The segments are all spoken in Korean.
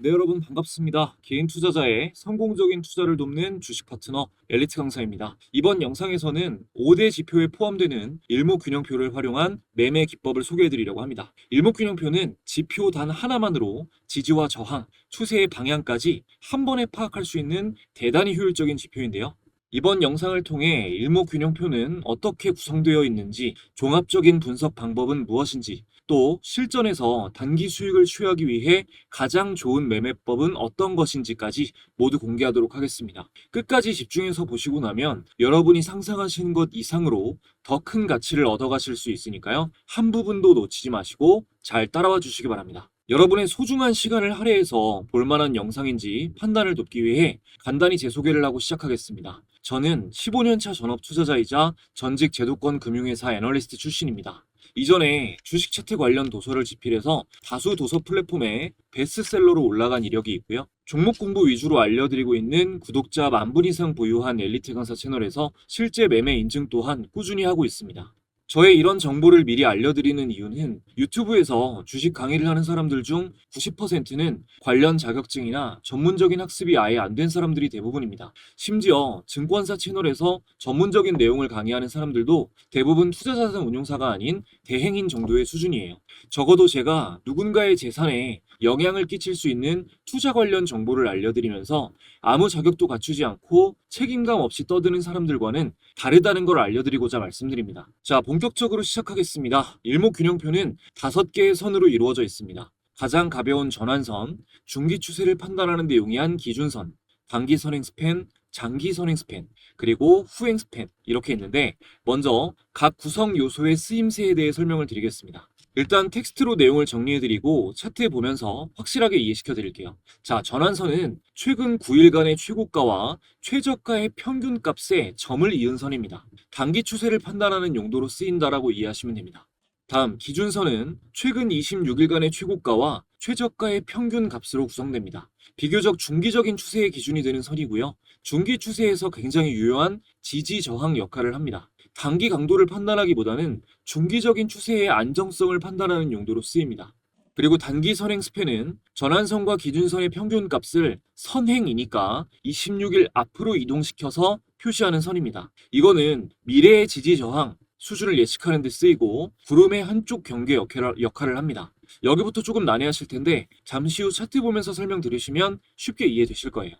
네, 여러분 반갑습니다. 개인 투자자의 성공적인 투자를 돕는 주식 파트너 엘리트 강사입니다. 이번 영상에서는 5대 지표에 포함되는 일목균형표를 활용한 매매 기법을 소개해 드리려고 합니다. 일목균형표는 지표 단 하나만으로 지지와 저항, 추세의 방향까지 한 번에 파악할 수 있는 대단히 효율적인 지표인데요. 이번 영상을 통해 일목균형표는 어떻게 구성되어 있는지, 종합적인 분석 방법은 무엇인지, 또 실전에서 단기 수익을 취하기 위해 가장 좋은 매매법은 어떤 것인지까지 모두 공개하도록 하겠습니다. 끝까지 집중해서 보시고 나면 여러분이 상상하시는 것 이상으로 더 큰 가치를 얻어가실 수 있으니까요. 한 부분도 놓치지 마시고 잘 따라와 주시기 바랍니다. 여러분의 소중한 시간을 할애해서 볼만한 영상인지 판단을 돕기 위해 간단히 제 소개를 하고 시작하겠습니다. 저는 15년차 전업 투자자이자 전직 제도권 금융회사 애널리스트 출신입니다. 이전에 주식 차트 관련 도서를 집필해서 다수 도서 플랫폼에 베스트셀러로 올라간 이력이 있고요. 종목 공부 위주로 알려드리고 있는 구독자 10,000분 이상 보유한 엘리트 강사 채널에서 실제 매매 인증 또한 꾸준히 하고 있습니다. 저의 이런 정보를 미리 알려드리는 이유는 유튜브에서 주식 강의를 하는 사람들 중 90%는 관련 자격증이나 전문적인 학습이 아예 안 된 사람들이 대부분입니다. 심지어 증권사 채널에서 전문적인 내용을 강의하는 사람들도 대부분 투자자산 운용사가 아닌 대행인 정도의 수준이에요. 적어도 제가 누군가의 재산에 영향을 끼칠 수 있는 투자 관련 정보를 알려드리면서 아무 자격도 갖추지 않고 책임감 없이 떠드는 사람들과는 다르다는 걸 알려드리고자 말씀드립니다. 자, 본격적으로 시작하겠습니다. 일목균형표는 5개의 선으로 이루어져 있습니다. 가장 가벼운 전환선, 중기 추세를 판단하는 데 용이한 기준선, 단기 선행 스팬, 장기 선행 스팬, 그리고 후행 스팬 이렇게 있는데 먼저 각 구성 요소의 쓰임새에 대해 설명을 드리겠습니다. 일단 텍스트로 내용을 정리해드리고 차트에 보면서 확실하게 이해시켜드릴게요. 자, 전환선은 최근 9일간의 최고가와 최저가의 평균값에 점을 이은 선입니다. 단기 추세를 판단하는 용도로 쓰인다라고 이해하시면 됩니다. 다음 기준선은 최근 26일간의 최고가와 최저가의 평균값으로 구성됩니다. 비교적 중기적인 추세의 기준이 되는 선이고요. 중기 추세에서 굉장히 유효한 지지 저항 역할을 합니다. 단기 강도를 판단하기보다는 중기적인 추세의 안정성을 판단하는 용도로 쓰입니다. 그리고 단기 선행 스팬은 전환선과 기준선의 평균값을 선행이니까 26일 앞으로 이동시켜서 표시하는 선입니다. 이거는 미래의 지지 저항 수준을 예측하는 데 쓰이고 구름의 한쪽 경계 역할을 합니다. 여기부터 조금 난해하실 텐데 잠시 후 차트 보면서 설명드리시면 쉽게 이해되실 거예요.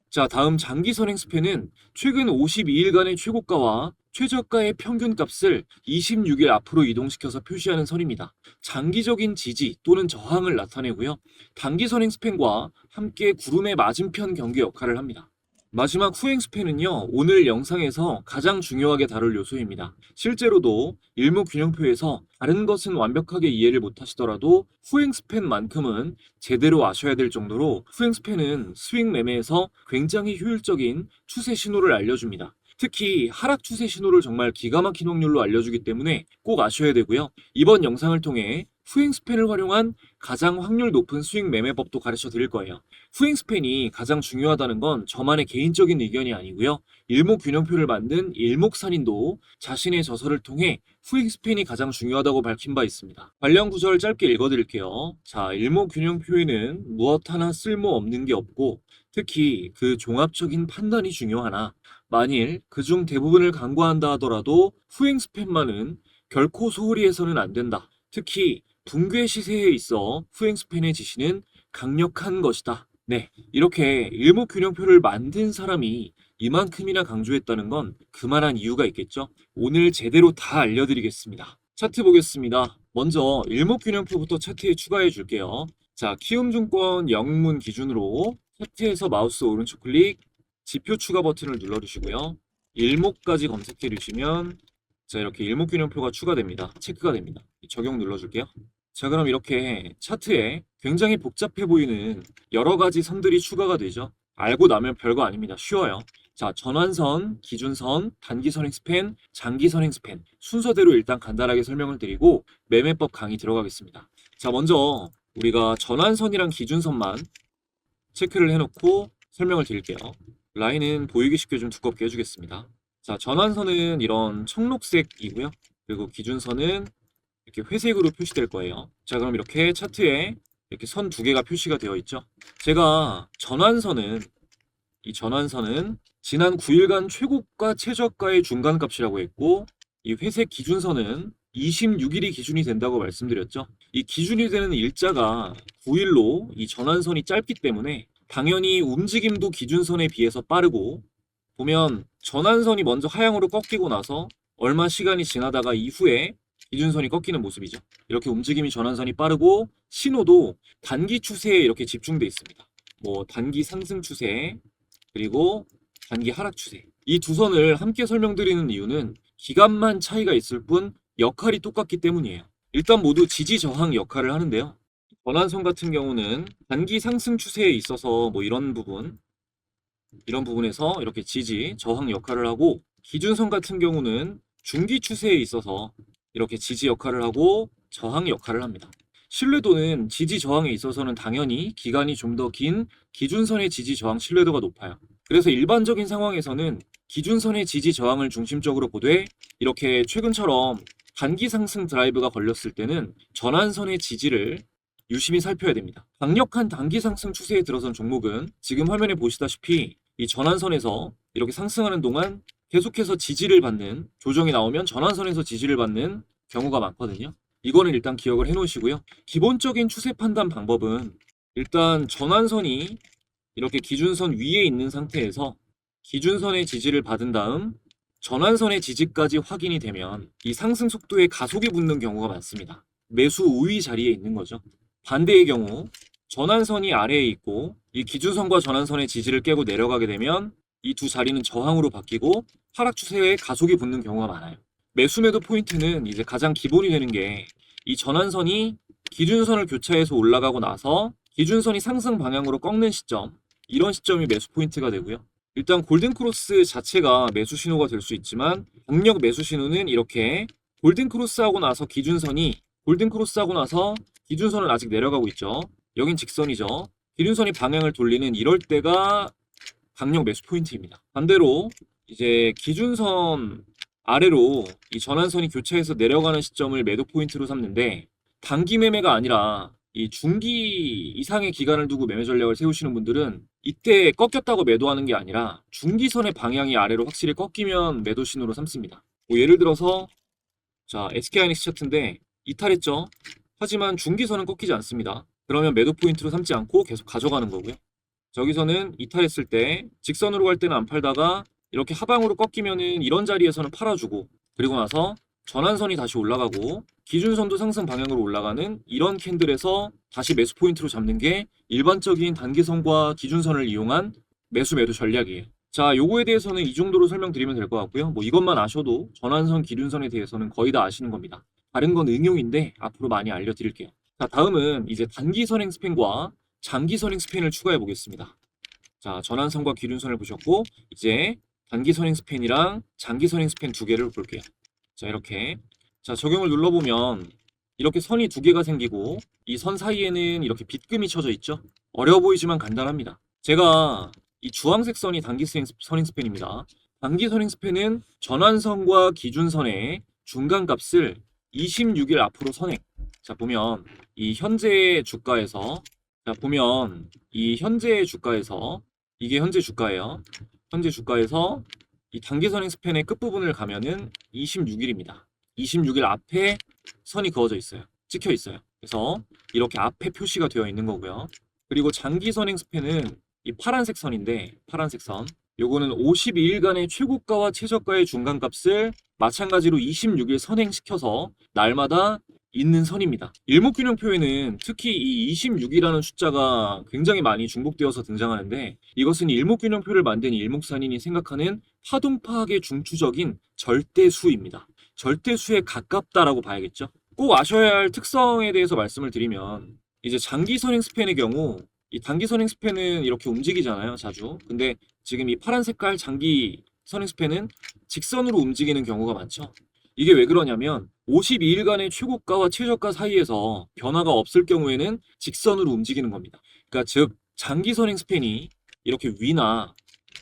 자, 다음 장기 선행 스팬은 최근 52일간의 최고가와 최저가의 평균값을 26일 앞으로 이동시켜서 표시하는 선입니다. 장기적인 지지 또는 저항을 나타내고요. 단기 선행 스팬과 함께 구름의 맞은편 경계 역할을 합니다. 마지막 후행 스팬은요, 오늘 영상에서 가장 중요하게 다룰 요소입니다. 실제로도 일목균형표에서 다른 것은 완벽하게 이해를 못하시더라도 후행 스팬만큼은 제대로 아셔야 될 정도로 후행 스팬은 스윙 매매에서 굉장히 효율적인 추세 신호를 알려줍니다. 특히 하락 추세 신호를 정말 기가 막힌 확률로 알려주기 때문에 꼭 아셔야 되고요. 이번 영상을 통해 후행 스팬을 활용한 가장 확률 높은 스윙 매매법도 가르쳐 드릴 거예요. 후행 스팬이 가장 중요하다는 건 저만의 개인적인 의견이 아니고요. 일목균형표를 만든 일목산인도 자신의 저서를 통해 후행 스팬이 가장 중요하다고 밝힌 바 있습니다. 관련 구절 짧게 읽어드릴게요. 자, 일목균형표에는 무엇 하나 쓸모없는 게 없고 특히 그 종합적인 판단이 중요하나 만일 그중 대부분을 간과한다 하더라도 후행 스팬만은 결코 소홀히 해서는 안 된다. 특히 붕괴 시세에 있어 후행 스팬의 지시는 강력한 것이다. 네, 이렇게 일목균형표를 만든 사람이 이만큼이나 강조했다는 건 그만한 이유가 있겠죠? 오늘 제대로 다 알려드리겠습니다. 차트 보겠습니다. 먼저 일목균형표부터 차트에 추가해 줄게요. 자, 키움증권 영문 기준으로 차트에서 마우스 오른쪽 클릭, 지표 추가 버튼을 눌러주시고요. 일목까지 검색해 주시면 자, 이렇게 일목균형표가 추가됩니다. 체크가 됩니다. 적용 눌러줄게요. 자, 그럼 이렇게 차트에 굉장히 복잡해 보이는 여러 가지 선들이 추가가 되죠. 알고 나면 별거 아닙니다. 쉬워요. 자, 전환선, 기준선, 단기 선행 스팬, 장기 선행 스팬 순서대로 일단 간단하게 설명을 드리고 매매법 강의 들어가겠습니다. 자, 먼저 우리가 전환선이랑 기준선만 체크를 해놓고 설명을 드릴게요. 라인은 보이기 쉽게 좀 두껍게 해주겠습니다. 자, 전환선은 이런 청록색이고요. 그리고 기준선은 이렇게 회색으로 표시될 거예요. 자, 그럼 이렇게 차트에 이렇게 선 두 개가 표시가 되어 있죠. 제가 이 전환선은 지난 9일간 최고가 최저가의 중간값이라고 했고, 이 회색 기준선은 26일이 기준이 된다고 말씀드렸죠. 이 기준이 되는 일자가 9일로 이 전환선이 짧기 때문에 당연히 움직임도 기준선에 비해서 빠르고, 보면 전환선이 먼저 하향으로 꺾이고 나서 얼마 시간이 지나다가 이후에 기준선이 꺾이는 모습이죠. 이렇게 움직임이 전환선이 빠르고 신호도 단기 추세에 이렇게 집중돼 있습니다. 뭐 단기 상승 추세, 그리고 단기 하락 추세. 이 두 선을 함께 설명드리는 이유는 기간만 차이가 있을 뿐 역할이 똑같기 때문이에요. 일단 모두 지지 저항 역할을 하는데요. 전환선 같은 경우는 단기 상승 추세에 있어서 뭐 이런 부분에서 이렇게 지지 저항 역할을 하고, 기준선 같은 경우는 중기 추세에 있어서 이렇게 지지 역할을 하고 저항 역할을 합니다. 신뢰도는 지지 저항에 있어서는 당연히 기간이 좀 더 긴 기준선의 지지 저항 신뢰도가 높아요. 그래서 일반적인 상황에서는 기준선의 지지 저항을 중심적으로 보되, 이렇게 최근처럼 단기 상승 드라이브가 걸렸을 때는 전환선의 지지를 유심히 살펴야 됩니다. 강력한 단기 상승 추세에 들어선 종목은 지금 화면에 보시다시피 이 전환선에서 이렇게 상승하는 동안 계속해서 지지를 받는, 조정이 나오면 전환선에서 지지를 받는 경우가 많거든요. 이거는 일단 기억을 해 놓으시고요. 기본적인 추세 판단 방법은 일단 전환선이 이렇게 기준선 위에 있는 상태에서 기준선의 지지를 받은 다음 전환선의 지지까지 확인이 되면 이 상승 속도에 가속이 붙는 경우가 많습니다. 매수 우위 자리에 있는 거죠. 반대의 경우 전환선이 아래에 있고 이 기준선과 전환선의 지지를 깨고 내려가게 되면 이 두 자리는 저항으로 바뀌고 하락 추세에 가속이 붙는 경우가 많아요. 매수 매도 포인트는 이제 가장 기본이 되는 게 이 전환선이 기준선을 교차해서 올라가고 나서 기준선이 상승 방향으로 꺾는 시점, 이런 시점이 매수 포인트가 되고요. 일단 골든크로스 자체가 매수 신호가 될 수 있지만, 강력 매수 신호는 이렇게 골든크로스하고 나서 골든크로스하고 나서 기준선은 아직 내려가고 있죠. 여긴 직선이죠. 기준선이 방향을 돌리는 이럴 때가 강력 매수 포인트입니다. 반대로 이제 기준선 아래로 이 전환선이 교차해서 내려가는 시점을 매도 포인트로 삼는데, 단기 매매가 아니라 이 중기 이상의 기간을 두고 매매 전략을 세우시는 분들은 이때 꺾였다고 매도하는 게 아니라 중기선의 방향이 아래로 확실히 꺾이면 매도 신호로 삼습니다. 뭐 예를 들어서 자, SK하이닉스 차트인데 이탈했죠. 하지만 중기선은 꺾이지 않습니다. 그러면 매도 포인트로 삼지 않고 계속 가져가는 거고요. 저기서는 이탈했을 때 직선으로 갈 때는 안 팔다가 이렇게 하방으로 꺾이면은 이런 자리에서는 팔아주고, 그리고 나서 전환선이 다시 올라가고 기준선도 상승 방향으로 올라가는 이런 캔들에서 다시 매수 포인트로 잡는 게 일반적인 단기선과 기준선을 이용한 매수 매도 전략이에요. 자, 요거에 대해서는 이 정도로 설명드리면 될 것 같고요. 뭐 이것만 아셔도 전환선, 기준선에 대해서는 거의 다 아시는 겁니다. 다른 건 응용인데 앞으로 많이 알려드릴게요. 자, 다음은 이제 단기 선행 스팬과 장기 선행 스팬을 추가해 보겠습니다. 자, 전환선과 기준선을 보셨고 이제 단기 선행 스팬이랑 장기 선행 스팬 두 개를 볼게요. 자, 이렇게 자, 적용을 눌러보면 이렇게 선이 두 개가 생기고 이 선 사이에는 이렇게 빗금이 쳐져 있죠. 어려워 보이지만 간단합니다. 제가 이 주황색 선이 단기 선행 스팬입니다. 단기 선행 스팬은 전환선과 기준선의 중간값을 26일 앞으로 선행. 자, 보면 이 현재 주가에서 이게 현재 주가예요. 현재 주가에서 이 단기 선행 스팬의 끝부분을 가면은 26일입니다. 26일 앞에 선이 그어져 있어요. 찍혀 있어요. 그래서 이렇게 앞에 표시가 되어 있는 거고요. 그리고 장기 선행 스팬은 이 파란색 선인데, 파란색 선. 요거는 52일간의 최고가와 최저가의 중간값을 마찬가지로 26일 선행시켜서 날마다 있는 선입니다. 일목균형표에는 특히 이 26이라는 숫자가 굉장히 많이 중복되어서 등장하는데, 이것은 일목균형표를 만든 일목산인이 생각하는 파동 파악의 중추적인 절대수입니다. 절대수에 가깝다라고 봐야겠죠. 꼭 아셔야 할 특성에 대해서 말씀을 드리면, 이제 장기 선행 스팬의 경우 이 단기 선행 스팬은 이렇게 움직이잖아요, 자주. 근데 지금 이 파란 색깔 장기 선행 스팬은 직선으로 움직이는 경우가 많죠. 이게 왜 그러냐면 52일간의 최고가와 최저가 사이에서 변화가 없을 경우에는 직선으로 움직이는 겁니다. 그러니까 즉 장기 선행 스팬이 이렇게 위나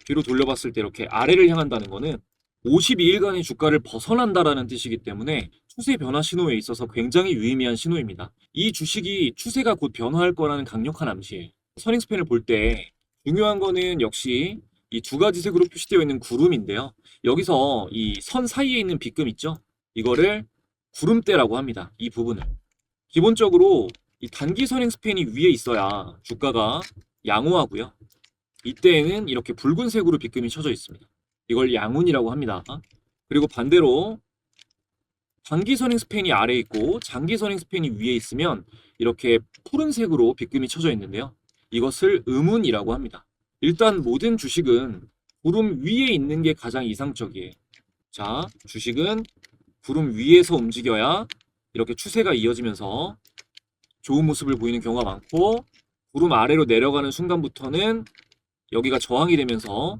뒤로 돌려봤을 때 이렇게 아래를 향한다는 거는 52일간의 주가를 벗어난다라는 뜻이기 때문에 추세 변화 신호에 있어서 굉장히 유의미한 신호입니다. 이 주식이 추세가 곧 변화할 거라는 강력한 암시예요. 선행 스팬을 볼 때 중요한 거는 역시 이 두 가지 색으로 표시되어 있는 구름인데요. 여기서 이 선 사이에 있는 빗금 있죠? 이거를 구름대라고 합니다. 이 부분을. 기본적으로 이 단기 선행 스팬이 위에 있어야 주가가 양호하고요. 이때에는 이렇게 붉은색으로 빗금이 쳐져 있습니다. 이걸 양운이라고 합니다. 그리고 반대로 단기 선행 스팬이 아래에 있고 장기 선행 스팬이 위에 있으면 이렇게 푸른색으로 빗금이 쳐져 있는데요. 이것을 음운이라고 합니다. 일단 모든 주식은 구름 위에 있는 게 가장 이상적이에요. 자, 주식은 구름 위에서 움직여야 이렇게 추세가 이어지면서 좋은 모습을 보이는 경우가 많고, 구름 아래로 내려가는 순간부터는 여기가 저항이 되면서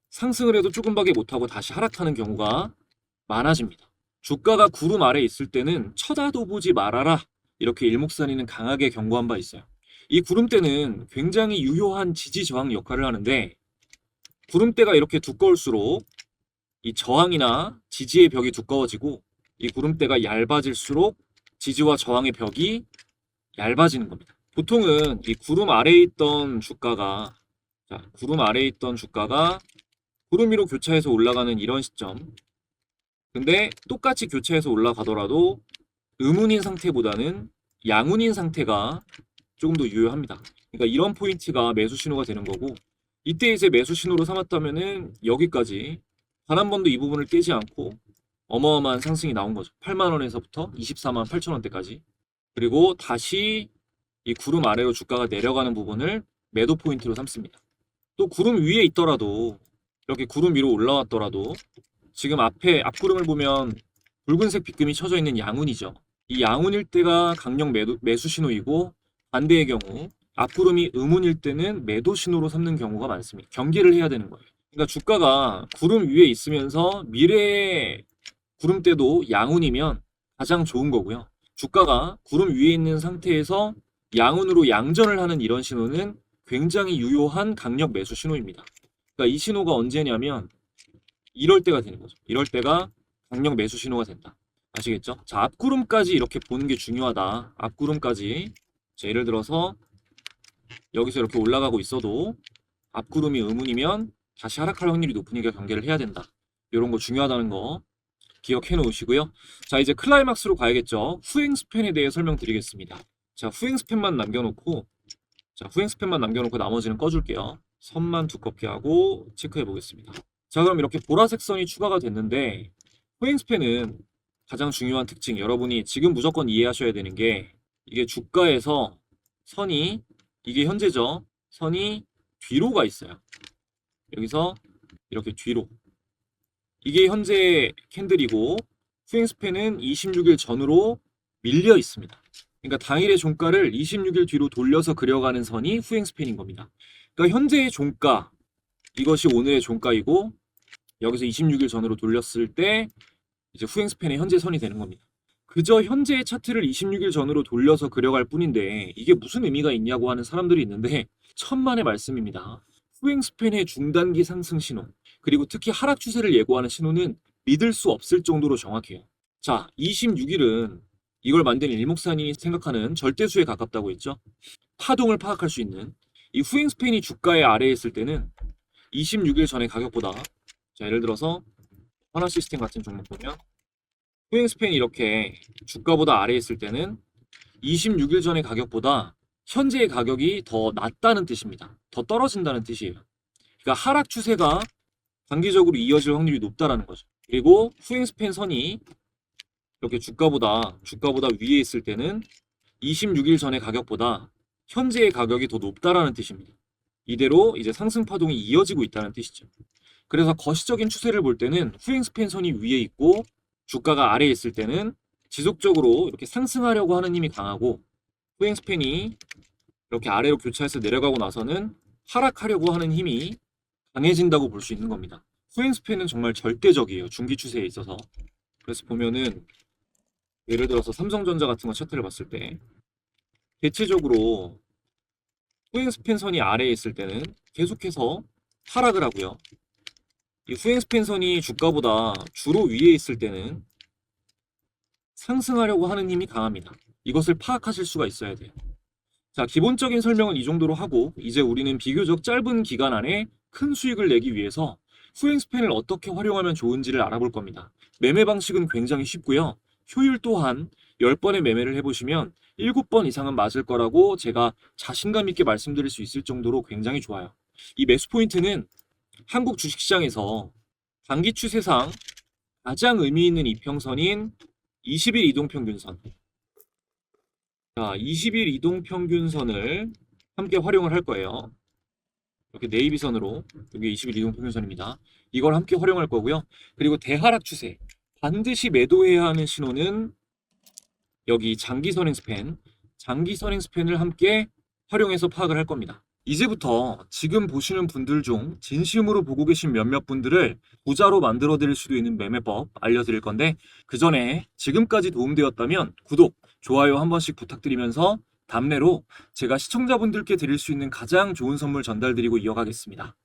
상승을 해도 조금밖에 못하고 다시 하락하는 경우가 많아집니다. 주가가 구름 아래에 있을 때는 쳐다도 보지 말아라, 이렇게 일목산이는 강하게 경고한 바 있어요. 이 구름대는 굉장히 유효한 지지 저항 역할을 하는데, 구름대가 이렇게 두꺼울수록 이 저항이나 지지의 벽이 두꺼워지고, 이 구름대가 얇아질수록 지지와 저항의 벽이 얇아지는 겁니다. 보통은 이 구름 아래에 있던 주가가, 구름 아래에 있던 주가가 구름 위로 교차해서 올라가는 이런 시점, 근데 똑같이 교차해서 올라가더라도 음운인 상태보다는 양운인 상태가 조금 더 유효합니다. 그러니까 이런 포인트가 매수 신호가 되는 거고, 이때 이제 매수 신호로 삼았다면은 여기까지 단 한 번도 이 부분을 깨지 않고 어마어마한 상승이 나온 거죠. 8만 원에서부터 24만 8천 원대까지. 그리고 다시 이 구름 아래로 주가가 내려가는 부분을 매도 포인트로 삼습니다. 또 구름 위에 있더라도, 이렇게 구름 위로 올라왔더라도, 지금 앞구름을 보면 붉은색 빗금이 쳐져 있는 양운이죠. 이 양운일 때가 강력 매수 신호이고, 반대의 경우 앞구름이 음운일 때는 매도 신호로 삼는 경우가 많습니다. 경계를 해야 되는 거예요. 그러니까 주가가 구름 위에 있으면서 미래의 구름대도 양운이면 가장 좋은 거고요. 주가가 구름 위에 있는 상태에서 양운으로 양전을 하는 이런 신호는 굉장히 유효한 강력 매수 신호입니다. 그러니까 이 신호가 언제냐면 이럴 때가 되는 거죠. 이럴 때가 강력 매수 신호가 된다. 아시겠죠? 자, 앞구름까지 이렇게 보는 게 중요하다. 앞구름까지. 자, 예를 들어서 여기서 이렇게 올라가고 있어도 앞구름이 음운이면 다시 하락할 확률이 높으니까 경계를 해야 된다. 이런 거 중요하다는 거 기억해 놓으시고요. 자, 이제 클라이막스로 가야겠죠. 후행 스팬에 대해 설명드리겠습니다. 자, 후행 스팬만 남겨놓고 나머지는 꺼줄게요. 선만 두껍게 하고 체크해 보겠습니다. 자, 그럼 이렇게 보라색 선이 추가가 됐는데, 후행 스팬은 가장 중요한 특징, 여러분이 지금 무조건 이해하셔야 되는 게, 이게 주가에서 선이, 이게 현재죠. 선이 뒤로 가 있어요. 여기서 이렇게 뒤로. 이게 현재 캔들이고, 후행 스팬은 26일 전으로 밀려 있습니다. 그러니까 당일의 종가를 26일 뒤로 돌려서 그려가는 선이 후행 스팬인 겁니다. 그러니까 현재의 종가, 이것이 오늘의 종가이고, 여기서 26일 전으로 돌렸을 때 이제 후행 스팬의 현재 선이 되는 겁니다. 그저 현재의 차트를 26일 전으로 돌려서 그려갈 뿐인데 이게 무슨 의미가 있냐고 하는 사람들이 있는데, 천만의 말씀입니다. 후행 스팬의 중단기 상승 신호, 그리고 특히 하락 추세를 예고하는 신호는 믿을 수 없을 정도로 정확해요. 자, 26일은 이걸 만든 일목산이 생각하는 절대수에 가깝다고 했죠. 파동을 파악할 수 있는 이 후행 스팬이 주가의 아래에 있을 때는 26일 전의 가격보다, 자, 예를 들어서 하나 시스템 같은 종목 보면 후행 스팬이 이렇게 주가보다 아래에 있을 때는 26일 전의 가격보다 현재의 가격이 더 낮다는 뜻입니다. 더 떨어진다는 뜻이에요. 그러니까 하락 추세가 단기적으로 이어질 확률이 높다라는 거죠. 그리고 후행 스팬 선이 이렇게 주가보다 위에 있을 때는 26일 전의 가격보다 현재의 가격이 더 높다라는 뜻입니다. 이대로 이제 상승 파동이 이어지고 있다는 뜻이죠. 그래서 거시적인 추세를 볼 때는 후행 스팬 선이 위에 있고 주가가 아래에 있을 때는 지속적으로 이렇게 상승하려고 하는 힘이 강하고, 후행 스팬이 이렇게 아래로 교차해서 내려가고 나서는 하락하려고 하는 힘이 강해진다고 볼 수 있는 겁니다. 후행 스팬은 정말 절대적이에요. 중기 추세에 있어서. 그래서 보면은 예를 들어서 삼성전자 같은 거 차트를 봤을 때 대체적으로 후행 스팬 선이 아래에 있을 때는 계속해서 하락을 하고요. 이 후행 스팬선이 주가보다 주로 위에 있을 때는 상승하려고 하는 힘이 강합니다. 이것을 파악하실 수가 있어야 돼요. 자, 기본적인 설명은 이 정도로 하고 이제 우리는 비교적 짧은 기간 안에 큰 수익을 내기 위해서 후행 스팬을 어떻게 활용하면 좋은지를 알아볼 겁니다. 매매 방식은 굉장히 쉽고요. 효율 또한 10번의 매매를 해보시면 7번 이상은 맞을 거라고 제가 자신감 있게 말씀드릴 수 있을 정도로 굉장히 좋아요. 이 매수 포인트는 한국 주식시장에서 단기 추세상 가장 의미 있는 이평선인 20일 이동평균선. 자, 20일 이동평균선을 함께 활용을 할 거예요. 이렇게 네이비선으로, 여기 20일 이동평균선입니다. 이걸 함께 활용할 거고요. 그리고 대하락 추세, 반드시 매도해야 하는 신호는 여기 장기 선행 스팬을 함께 활용해서 파악을 할 겁니다. 이제부터 지금 보시는 분들 중 진심으로 보고 계신 몇몇 분들을 부자로 만들어 드릴 수도 있는 매매법 알려드릴 건데, 그 전에 지금까지 도움되었다면 구독, 좋아요 한 번씩 부탁드리면서 답례로 제가 시청자분들께 드릴 수 있는 가장 좋은 선물 전달드리고 이어가겠습니다.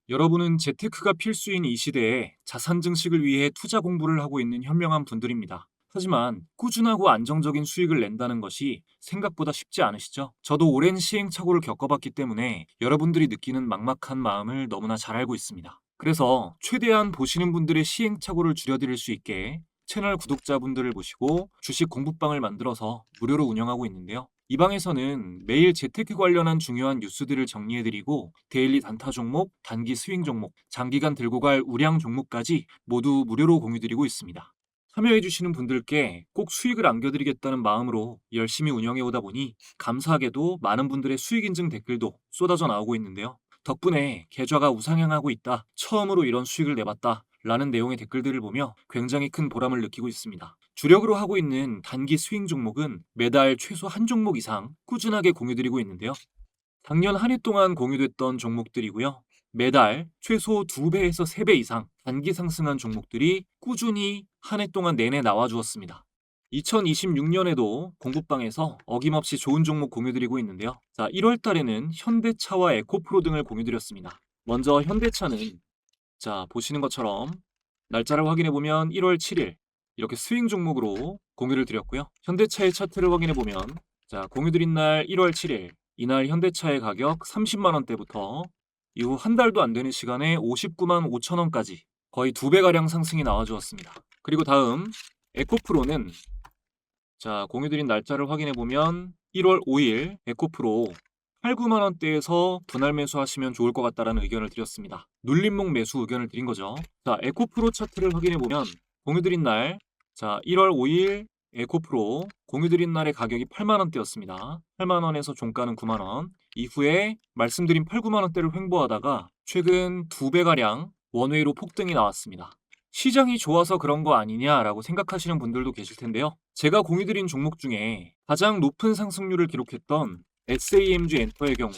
여러분은 재테크가 필수인 이 시대에 자산 증식을 위해 투자 공부를 하고 있는 현명한 분들입니다. 하지만 꾸준하고 안정적인 수익을 낸다는 것이 생각보다 쉽지 않으시죠? 저도 오랜 시행착오를 겪어봤기 때문에 여러분들이 느끼는 막막한 마음을 너무나 잘 알고 있습니다. 그래서 최대한 보시는 분들의 시행착오를 줄여드릴 수 있게 채널 구독자분들을 모시고 주식 공부방을 만들어서 무료로 운영하고 있는데요. 이 방에서는 매일 재테크 관련한 중요한 뉴스들을 정리해드리고 데일리 단타 종목, 단기 스윙 종목, 장기간 들고 갈 우량 종목까지 모두 무료로 공유드리고 있습니다. 참여해주시는 분들께 꼭 수익을 안겨드리겠다는 마음으로 열심히 운영해오다 보니 감사하게도 많은 분들의 수익 인증 댓글도 쏟아져 나오고 있는데요. 덕분에 계좌가 우상향하고 있다, 처음으로 이런 수익을 내봤다 라는 내용의 댓글들을 보며 굉장히 큰 보람을 느끼고 있습니다. 주력으로 하고 있는 단기 스윙 종목은 매달 최소 한 종목 이상 꾸준하게 공유드리고 있는데요. 작년 한 해 동안 공유됐던 종목들이고요. 매달 최소 2배에서 3배 이상 단기 상승한 종목들이 꾸준히 한 해 동안 내내 나와주었습니다. 2026년에도 공부방에서 어김없이 좋은 종목 공유드리고 있는데요. 자, 1월 달에는 현대차와 에코프로 등을 공유드렸습니다. 먼저 현대차는 자, 보시는 것처럼 날짜를 확인해보면 1월 7일 이렇게 스윙 종목으로 공유를 드렸고요. 현대차의 차트를 확인해보면 자, 공유드린 날 1월 7일 이날 현대차의 가격 30만 원대부터 이후 한 달도 안 되는 시간에 59만 5천 원까지 거의 2배가량 상승이 나와주었습니다. 그리고 다음 에코프로는 자, 공유드린 날짜를 확인해보면 1월 5일 에코프로 8, 9만 원대에서 분할 매수하시면 좋을 것 같다라는 의견을 드렸습니다. 눌림목 매수 의견을 드린 거죠. 자, 에코프로 차트를 확인해보면 공유드린 날 자, 1월 5일 에코프로 공유드린 날의 가격이 8만 원대였습니다. 8만 원에서 종가는 9만 원. 이후에 말씀드린 8, 9만 원대를 횡보하다가 최근 2배가량 원웨이로 폭등이 나왔습니다. 시장이 좋아서 그런 거 아니냐라고 생각하시는 분들도 계실 텐데요. 제가 공유드린 종목 중에 가장 높은 상승률을 기록했던 SAMG 엔터의 경우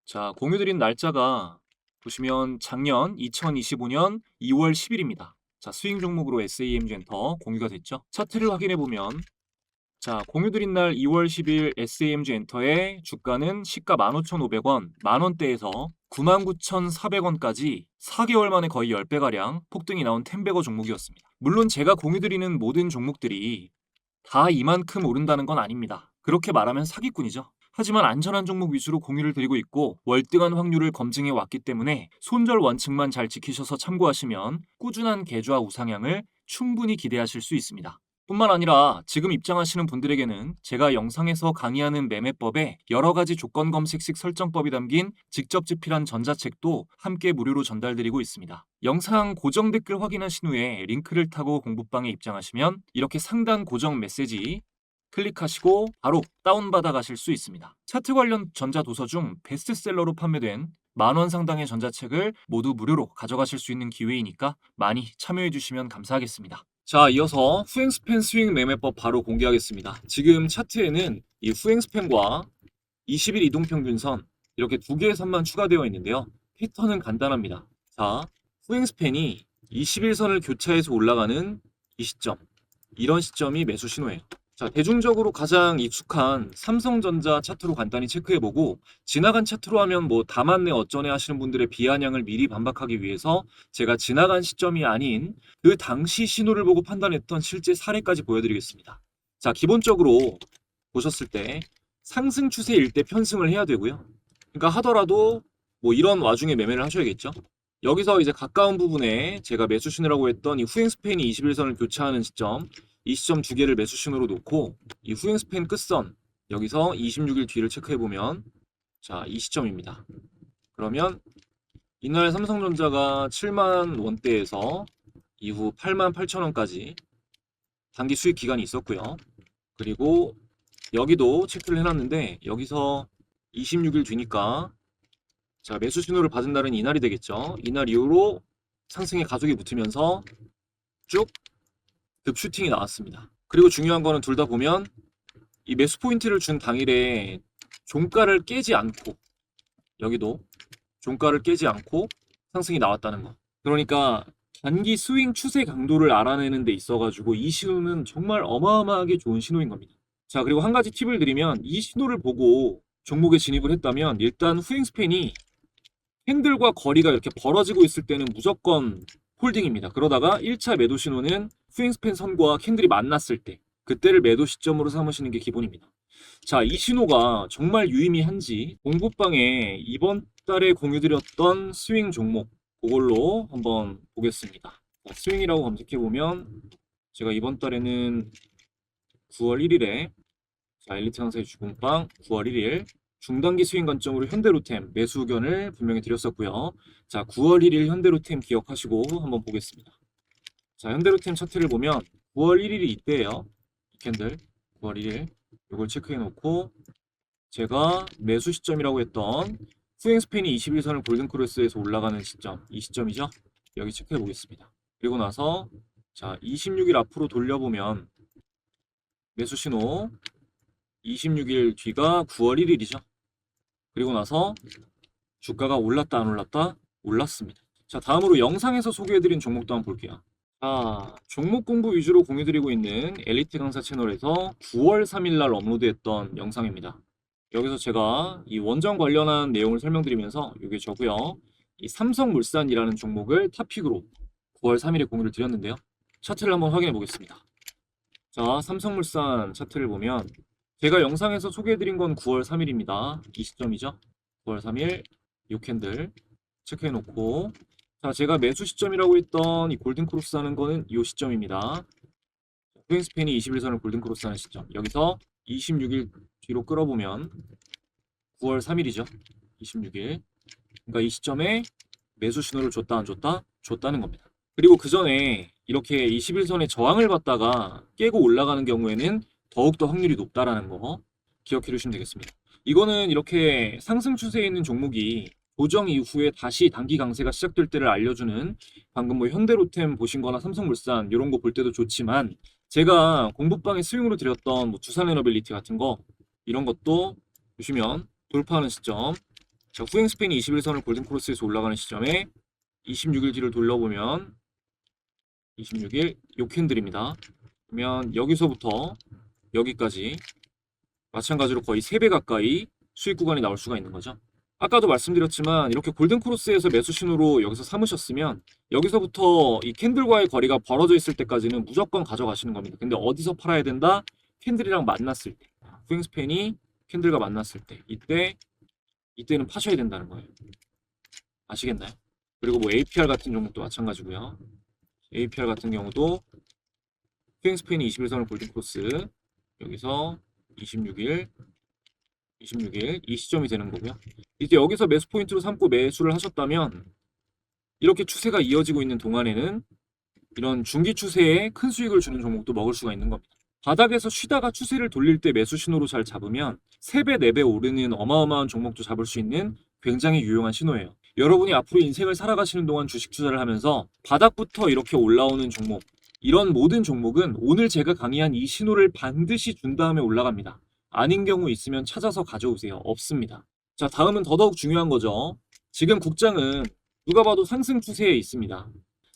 자, 공유드린 날짜가 보시면 작년 2025년 2월 10일입니다. 자, 스윙 종목으로 SAMG 엔터 공유가 됐죠. 차트를 확인해보면 자, 공유드린 날 2월 10일 SAMG 엔터의 주가는 시가 15,500원, 만원대에서 99,400원까지 4개월 만에 거의 10배가량 폭등이 나온 템베거 종목이었습니다. 물론 제가 공유드리는 모든 종목들이 다 이만큼 오른다는 건 아닙니다. 그렇게 말하면 사기꾼이죠. 하지만 안전한 종목 위주로 공유를 드리고 있고 월등한 확률을 검증해 왔기 때문에 손절 원칙만 잘 지키셔서 참고하시면 꾸준한 계좌 우상향을 충분히 기대하실 수 있습니다. 뿐만 아니라 지금 입장하시는 분들에게는 제가 영상에서 강의하는 매매법에 여러 가지 조건 검색식 설정법이 담긴 직접 집필한 전자책도 함께 무료로 전달드리고 있습니다. 영상 고정 댓글 확인하신 후에 링크를 타고 공부방에 입장하시면 이렇게 상단 고정 메시지 클릭하시고 바로 다운받아 가실 수 있습니다. 차트 관련 전자도서 중 베스트셀러로 판매된 만원 상당의 전자책을 모두 무료로 가져가실 수 있는 기회이니까 많이 참여해 주시면 감사하겠습니다. 자, 이어서 후행 스팬 스윙 매매법 바로 공개하겠습니다. 지금 차트에는 이 후행 스팬과 20일 이동평균선 이렇게 두 개의 선만 추가되어 있는데요. 패턴은 간단합니다. 자, 후행 스팬이 21선을 교차해서 올라가는 이 시점, 이런 시점이 매수 신호예요. 자, 대중적으로 가장 익숙한 삼성전자 차트로 간단히 체크해보고 지나간 차트로 하면 뭐 다 맞네 어쩌네 하시는 분들의 비아냥을 미리 반박하기 위해서 제가 지나간 시점이 아닌 그 당시 신호를 보고 판단했던 실제 사례까지 보여드리겠습니다. 자, 기본적으로 보셨을 때 상승 추세일 때 편승을 해야 되고요. 그러니까 하더라도 뭐 이런 와중에 매매를 하셔야겠죠. 여기서 이제 가까운 부분에 제가 매수 신호라고 했던 이 후행 스팬이 21선을 교차하는 시점, 이 시점 두 개를 매수 신호로 놓고 이 후행 스팬 끝선 여기서 26일 뒤를 체크해 보면 자, 이 시점입니다. 그러면 이날 삼성전자가 7만 원대에서 이후 8만 8천 원까지 단기 수익 기간이 있었고요. 그리고 여기도 체크를 해놨는데 여기서 26일 뒤니까 자, 매수 신호를 받은 날은 이날이 되겠죠. 이날 이후로 상승의 가속이 붙으면서 쭉 급슈팅이 나왔습니다. 그리고 중요한 거는 둘 다 보면 이 매수 포인트를 준 당일에 종가를 깨지 않고 여기도 종가를 깨지 않고 상승이 나왔다는 거. 그러니까 단기 스윙 추세 강도를 알아내는 데 있어가지고 이 신호는 정말 어마어마하게 좋은 신호인 겁니다. 자, 그리고 한 가지 팁을 드리면 이 신호를 보고 종목에 진입을 했다면 일단 후행 스팬이 캔들과 거리가 이렇게 벌어지고 있을 때는 무조건 홀딩입니다. 그러다가 1차 매도 신호는 스윙 스팬 선과 캔들이 만났을 때 그때를 매도 시점으로 삼으시는 게 기본입니다. 자, 이 신호가 정말 유의미한지 공부방에 이번 달에 공유드렸던 스윙 종목 그걸로 한번 보겠습니다. 자, 스윙이라고 검색해보면 제가 이번 달에는 9월 1일에 자, 엘리트 강사의 주공방 9월 1일 중단기 스윙 관점으로 현대로템 매수 의견을 분명히 드렸었고요. 자, 9월 1일 현대로템 기억하시고 한번 보겠습니다. 자, 현대로템 차트를 보면 9월 1일이 이때예요. 이 캔들 9월 1일 이걸 체크해 놓고 제가 매수 시점이라고 했던 후행 스팬이 21선을 골든크로스에서 올라가는 시점, 이 시점이죠. 여기 체크해 보겠습니다. 그리고 나서 자, 26일 앞으로 돌려보면 매수 신호 26일 뒤가 9월 1일이죠. 그리고 나서 주가가 올랐다 안 올랐다? 올랐습니다. 자, 다음으로 영상에서 소개해드린 종목도 한번 볼게요. 자, 종목 공부 위주로 공유드리고 있는 엘리트 강사 채널에서 9월 3일 날 업로드했던 영상입니다. 여기서 제가 이 원전 관련한 내용을 설명드리면서 이게 저고요. 이 삼성물산이라는 종목을 탑픽으로 9월 3일에 공유를 드렸는데요. 차트를 한번 확인해 보겠습니다. 자, 삼성물산 차트를 보면 제가 영상에서 소개해드린 건 9월 3일입니다. 이 시점이죠. 9월 3일 이 캔들 체크해놓고 자, 제가 매수 시점이라고 했던 이 골든크로스 하는 거는 이 시점입니다. 후행스팬이 21선을 골든크로스 하는 시점. 여기서 26일 뒤로 끌어보면 9월 3일이죠. 26일. 그러니까 이 시점에 매수 신호를 줬다 안 줬다? 줬다는 겁니다. 그리고 그 전에 이렇게 21선의 저항을 받다가 깨고 올라가는 경우에는 더욱더 확률이 높다라는 거 기억해 주시면 되겠습니다. 이거는 이렇게 상승 추세에 있는 종목이 조정 이후에 다시 단기 강세가 시작될 때를 알려주는 방금 뭐 현대로템 보신 거나 삼성물산 이런 거 볼 때도 좋지만 제가 공부방에 스윙으로 드렸던 뭐 두산에너빌리티 같은 거 이런 것도 보시면 돌파하는 시점 자, 후행 스팬이 21선을 골든크로스에서 올라가는 시점에 26일 뒤를 돌려보면 26일 요 캔들입니다. 그러면 여기서부터 여기까지 마찬가지로 거의 3배 가까이 수익 구간이 나올 수가 있는 거죠. 아까도 말씀드렸지만 이렇게 골든크로스에서 매수 신호로 여기서 삼으셨으면 여기서부터 이 캔들과의 거리가 벌어져 있을 때까지는 무조건 가져가시는 겁니다. 근데 어디서 팔아야 된다? 캔들이랑 만났을 때 후행스팬이 캔들과 만났을 때 이때는 파셔야 된다는 거예요. 아시겠나요? 그리고 뭐 APR 같은 종목도 마찬가지고요. APR 같은 경우도 후행스팬이 21선을 골든크로스 여기서 26일 이 시점이 되는 거고요. 이제 여기서 매수 포인트로 삼고 매수를 하셨다면 이렇게 추세가 이어지고 있는 동안에는 이런 중기 추세에 큰 수익을 주는 종목도 먹을 수가 있는 겁니다. 바닥에서 쉬다가 추세를 돌릴 때 매수 신호로 잘 잡으면 3배, 4배 오르는 어마어마한 종목도 잡을 수 있는 굉장히 유용한 신호예요. 여러분이 앞으로 인생을 살아가시는 동안 주식 투자를 하면서 바닥부터 이렇게 올라오는 종목 이런 모든 종목은 오늘 제가 강의한 이 신호를 반드시 준 다음에 올라갑니다. 아닌 경우 있으면 찾아서 가져오세요. 없습니다. 자, 다음은 더더욱 중요한 거죠. 지금 국장은 누가 봐도 상승 추세에 있습니다.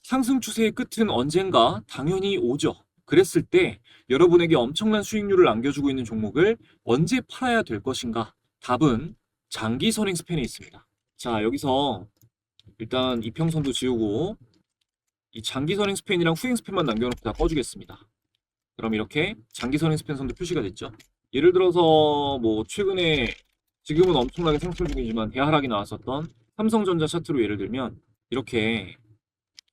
상승 추세의 끝은 언젠가 당연히 오죠. 그랬을 때 여러분에게 엄청난 수익률을 안겨주고 있는 종목을 언제 팔아야 될 것인가? 답은 장기 선행 스팬에 있습니다. 자, 여기서 일단 이평선도 지우고 이 장기 선행 스팬이랑 후행 스팬만 남겨놓고 다 꺼주겠습니다. 그럼 이렇게 장기 선행 스팬 선도 표시가 됐죠. 예를 들어서 뭐 최근에 지금은 엄청나게 상승 중이지만 대하락이 나왔었던 삼성전자 차트로 예를 들면 이렇게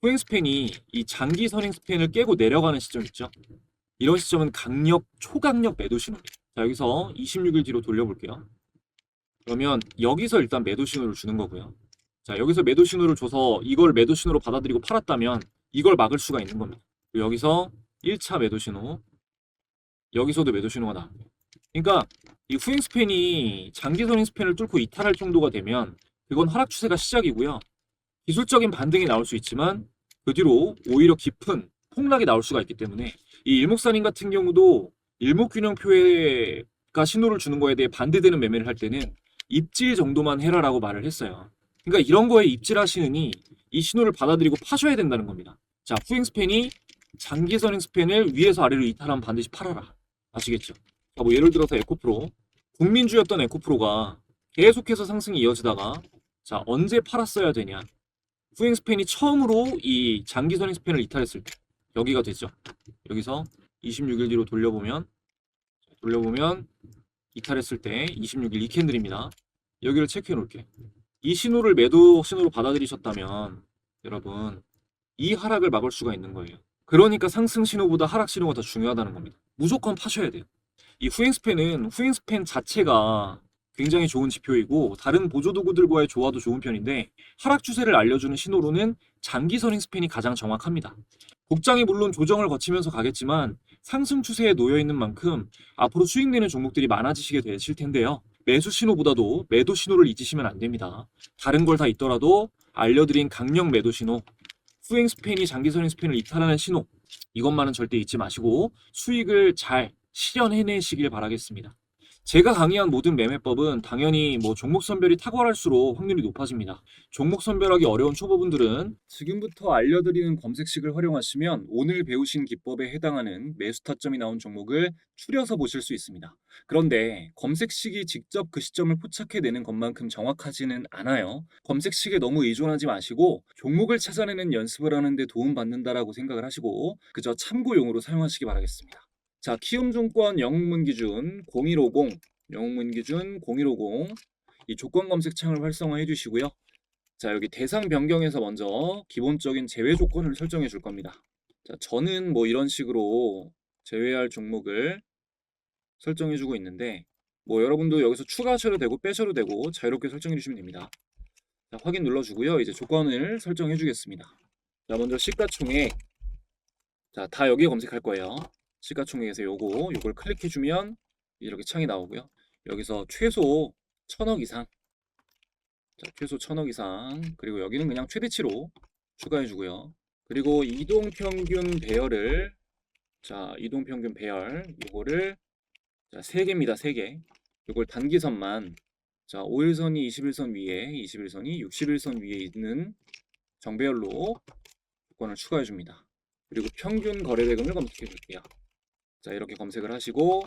후행 스팬이 이 장기 선행 스팬을 깨고 내려가는 시점 있죠. 이런 시점은 강력, 초강력 매도 신호입니다. 자, 여기서 26일 뒤로 돌려볼게요. 그러면 여기서 일단 매도 신호를 주는 거고요. 자, 여기서 매도 신호를 줘서 이걸 매도 신호로 받아들이고 팔았다면 이걸 막을 수가 있는 겁니다. 여기서 1차 매도 신호, 여기서도 매도 신호가 나옵니다. 그러니까 이 후행 스팬이 장기 선행 스팬을 뚫고 이탈할 정도가 되면 그건 하락 추세가 시작이고요. 기술적인 반등이 나올 수 있지만 그 뒤로 오히려 깊은 폭락이 나올 수가 있기 때문에 이 일목산인 같은 경우도 일목균형표가 신호를 주는 거에 대해 반대되는 매매를 할 때는 입질 정도만 해라라고 말을 했어요. 그러니까 이런 거에 입질하시느니 이 신호를 받아들이고 파셔야 된다는 겁니다. 자, 후행 스팬이 장기 선행 스팬을 위에서 아래로 이탈하면 반드시 팔아라. 아시겠죠? 자, 뭐 예를 들어서 에코프로, 국민주였던 에코프로가 계속해서 상승이 이어지다가 자, 언제 팔았어야 되냐? 후행 스팬이 처음으로 이 장기 선행 스팬을 이탈했을 때 여기가 되죠. 여기서 26일 뒤로 돌려보면 이탈했을 때 26일 이 캔들입니다. 여기를 체크해 놓을게. 이 신호를 매도 신호로 받아들이셨다면 여러분 이 하락을 막을 수가 있는 거예요. 그러니까 상승 신호보다 하락 신호가 더 중요하다는 겁니다. 무조건 파셔야 돼요. 이 후행 스팬은 후행 스팬 자체가 굉장히 좋은 지표이고 다른 보조 도구들과의 조화도 좋은 편인데 하락 추세를 알려주는 신호로는 장기 선행 스팬이 가장 정확합니다. 복장이 물론 조정을 거치면서 가겠지만 상승 추세에 놓여 있는 만큼 앞으로 수익내는 종목들이 많아지시게 되실 텐데요. 매수 신호보다도 매도 신호를 잊으시면 안 됩니다. 다른 걸 다 있더라도 알려드린 강력 매도 신호, 후행 스팬이 장기 선행 스팬을 이탈하는 신호, 이것만은 절대 잊지 마시고 수익을 잘 실현해내시길 바라겠습니다. 제가 강의한 모든 매매법은 당연히 뭐 종목 선별이 탁월할수록 확률이 높아집니다. 종목 선별하기 어려운 초보분들은 지금부터 알려드리는 검색식을 활용하시면 오늘 배우신 기법에 해당하는 매수 타점이 나온 종목을 추려서 보실 수 있습니다. 그런데 검색식이 직접 그 시점을 포착해내는 것만큼 정확하지는 않아요. 검색식에 너무 의존하지 마시고 종목을 찾아내는 연습을 하는데 도움받는다라고 생각을 하시고 그저 참고용으로 사용하시기 바라겠습니다. 자, 키움증권 영웅문 기준 0150, 영웅문 기준 0150 이 조건 검색 창을 활성화해 주시고요. 자, 여기 대상 변경에서 먼저 기본적인 제외 조건을 설정해 줄 겁니다. 자, 저는 뭐 이런 식으로 제외할 종목을 설정해 주고 있는데 뭐 여러분도 여기서 추가하셔도 되고 빼셔도 되고 자유롭게 설정해 주시면 됩니다. 자, 확인 눌러 주고요. 이제 조건을 설정해 주겠습니다. 자, 먼저 시가총액. 자, 다 여기에 검색할 거예요. 시가총액에서 요걸 클릭해주면 이렇게 창이 나오고요. 여기서 최소 1000억 이상, 자, 최소 1000억 이상, 그리고 여기는 그냥 최대치로 추가해주고요. 그리고 이동평균 배열을, 자, 이동평균 배열, 요거를, 자, 3개입니다, 3개. 요걸 단기선만, 자, 5일선이 21선 위에, 21선이 61선 위에 있는 정배열로 조건을 추가해줍니다. 그리고 평균 거래대금을 검색해줄게요. 자, 이렇게 검색을 하시고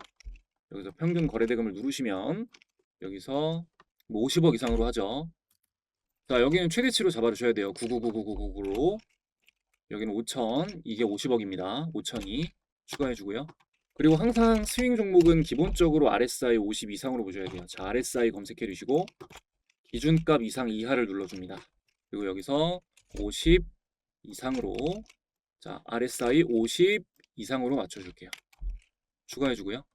여기서 평균 거래대금을 누르시면 여기서 뭐 50억 이상으로 하죠. 자, 여기는 최대치로 잡아주셔야 돼요. 999999로. 여기는 5천, 이게 50억입니다. 5천이 추가해주고요. 그리고 항상 스윙 종목은 기본적으로 RSI 50 이상으로 보셔야 돼요. 자, RSI 검색해 주시고 기준값 이상 이하를 눌러줍니다. 그리고 여기서 50 이상으로, 자, RSI 50 이상으로 맞춰줄게요. 추가해주고요.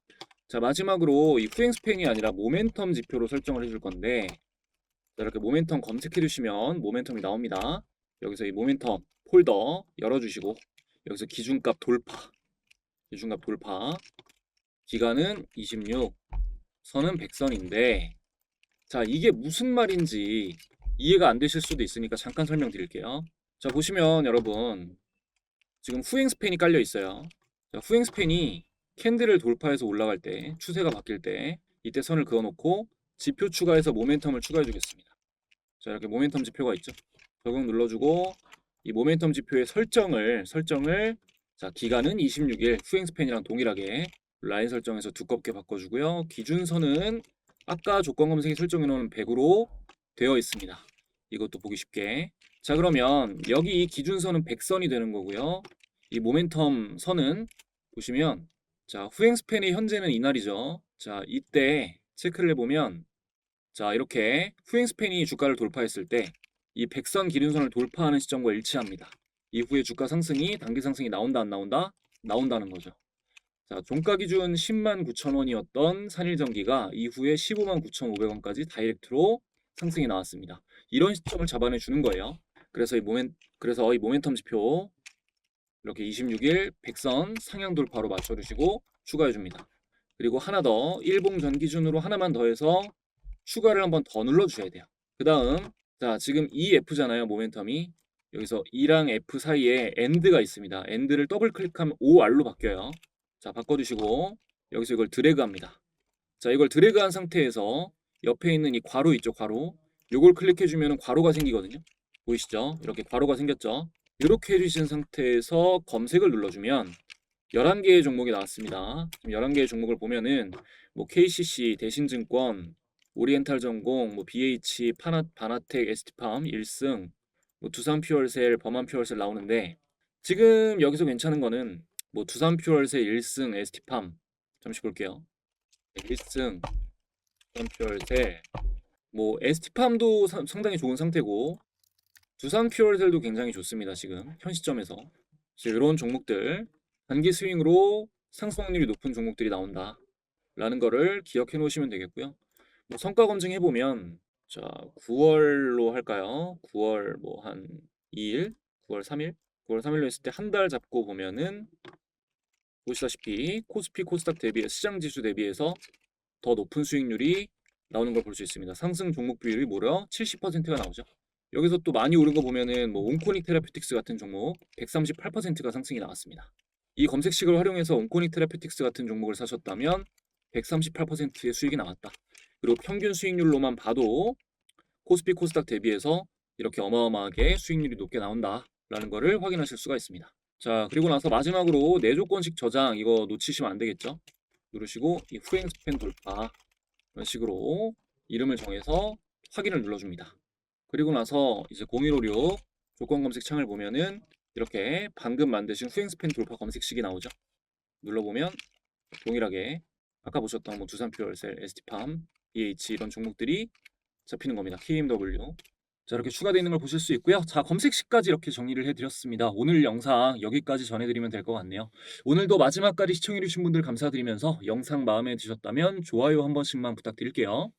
자, 마지막으로 이 후행 스팬이 아니라 모멘텀 지표로 설정을 해줄 건데, 자, 이렇게 모멘텀 검색해 주시면 모멘텀이 나옵니다. 여기서 이 모멘텀 폴더 열어주시고 여기서 기준값 돌파, 기간은 26, 선은 100선인데, 자, 이게 무슨 말인지 이해가 안 되실 수도 있으니까 잠깐 설명드릴게요. 자, 보시면 여러분 지금 후행 스팬이 깔려 있어요. 자, 후행 스팬이 캔들을 돌파해서 올라갈 때, 추세가 바뀔 때 이때 선을 그어놓고 지표 추가해서 모멘텀을 추가해 주겠습니다. 자, 이렇게 모멘텀 지표가 있죠. 적용 눌러주고 이 모멘텀 지표의 설정을 자, 기간은 26일, 후행 스팬이랑 동일하게 라인 설정에서 두껍게 바꿔주고요. 기준선은 아까 조건 검색에 설정해 놓은 100으로 되어 있습니다. 이것도 보기 쉽게. 자, 그러면 여기 이 기준선은 100선이 되는 거고요. 이 모멘텀 선은 보시면, 자, 후행 스팬의 현재는 이날이죠. 자, 이때 체크를 해보면, 자, 이렇게 후행 스팬이 주가를 돌파했을 때 이 100선 기준선을 돌파하는 시점과 일치합니다. 이후에 주가 상승이, 단기 상승이 나온다 안 나온다? 나온다는 거죠. 자, 종가 기준 10만 9천 원이었던 산일전기가 이후에 15만 9,500원까지 다이렉트로 상승이 나왔습니다. 이런 시점을 잡아내 주는 거예요. 그래서 이 모멘텀 지표 이렇게 26일 100선 상향 돌파로 맞춰주시고 추가해 줍니다. 그리고 하나 더, 일봉 전 기준으로 하나만 더해서 추가를 한번 더 눌러주셔야 돼요. 그 다음, 자, 지금 EF잖아요, 모멘텀이. 여기서 E랑 F 사이에 AND가 있습니다. AND를 더블 클릭하면 OR로 바뀌어요. 자, 바꿔주시고 여기서 이걸 드래그합니다. 자, 이걸 드래그한 상태에서 옆에 있는 이 괄호 있죠, 괄호. 요걸 클릭해주면 괄호가 생기거든요. 보이시죠? 이렇게 괄호가 생겼죠. 이렇게 해주신 상태에서 검색을 눌러주면 11개의 종목이 나왔습니다. 11개의 종목을 보면은 뭐 KCC, 대신증권, 오리엔탈전공, 뭐 BH, 바나텍, ST팜, 일승, 뭐 두산퓨얼셀, 범한퓨얼셀 나오는데 지금 여기서 괜찮은 거는 뭐 두산퓨얼셀, 일승, ST팜 잠시 볼게요. 일승, 두산퓨얼셀, 뭐 ST팜도 상당히 좋은 상태고 두산퓨얼셀도 굉장히 좋습니다. 지금 현 시점에서 이런 종목들 단기 스윙으로 상승 확률이 높은 종목들이 나온다 라는 거를 기억해 놓으시면 되겠고요. 뭐 성과 검증해 보면 자 9월로 할까요? 9월 뭐 한 2일, 9월 3일, 9월 3일로 했을 때 한 달 잡고 보면은 보시다시피 코스피 코스닥 대비 시장 지수 대비해서 더 높은 수익률이 나오는 걸 볼 수 있습니다. 상승 종목 비율이 무려 70%가 나오죠. 여기서 또 많이 오른 거 보면은 뭐 온코닉 테라피틱스 같은 종목 138%가 상승이 나왔습니다. 이 검색식을 활용해서 온코닉 테라피틱스 같은 종목을 사셨다면 138%의 수익이 나왔다. 그리고 평균 수익률로만 봐도 코스피 코스닥 대비해서 이렇게 어마어마하게 수익률이 높게 나온다라는 것을 확인하실 수가 있습니다. 자, 그리고 나서 마지막으로 내조건식 저장 이거 놓치시면 안 되겠죠? 누르시고 이 후행 스팬 돌파 이런 식으로 이름을 정해서 확인을 눌러줍니다. 그리고 나서 이제 0156 조건 검색 창을 보면은 이렇게 방금 만드신 후행 스팬 돌파 검색식이 나오죠. 눌러보면 동일하게 아까 보셨던 뭐 두산퓨얼셀, ST팜, BH 이런 종목들이 잡히는 겁니다. KMW. 자, 이렇게 추가되어 있는 걸 보실 수 있고요. 자, 검색식까지 이렇게 정리를 해드렸습니다. 오늘 영상 여기까지 전해드리면 될 것 같네요. 오늘도 마지막까지 시청해주신 분들 감사드리면서 영상 마음에 드셨다면 좋아요 한 번씩만 부탁드릴게요.